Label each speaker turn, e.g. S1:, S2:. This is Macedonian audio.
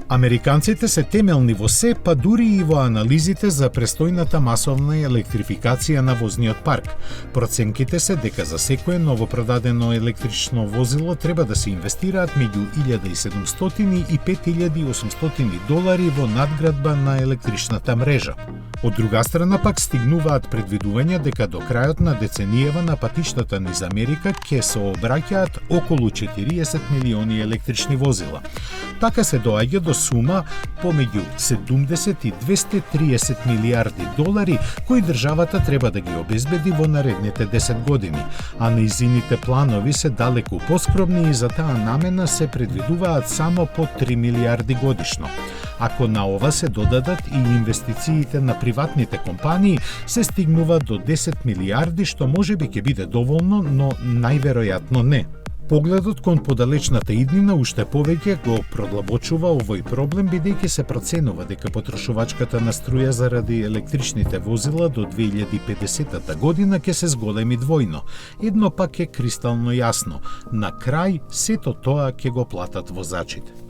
S1: Американците се темелни во се, па дури и во анализите за престојната масовна електрификација на возниот парк. Проценките се дека за секое новопродадено електрично возило треба да се инвестираат меѓу $1.700 и $5.800 во надградба на електричната мрежа. Од друга страна пак стигнуваат предвидувања дека до крајот на деценијава на патиштата низ Америка ќе се обраќаат околу 40 милиони електрични возила. Така се доаѓа до сума помеѓу 70 и $230 милиарди кои државата треба да ги обезбеди во наредните 10 години, а нејзините планови се далеку поскромни и за таа намена се предвидуваат само по 3 милиарди годишно. Ако на ова се додадат и инвестициите на приватните компании, се стигнува до 10 милиарди, што можеби ќе биде доволно, но најверојатно не. Погледот кон подалечната иднина уште повеќе го продлабочува овој проблем, бидејќи се проценува дека потрошувачката на струја заради електричните возила до 2050 година ќе се зголеми двојно. Едно пак е кристално јасно: на крај сето тоа ќе го платат возачите.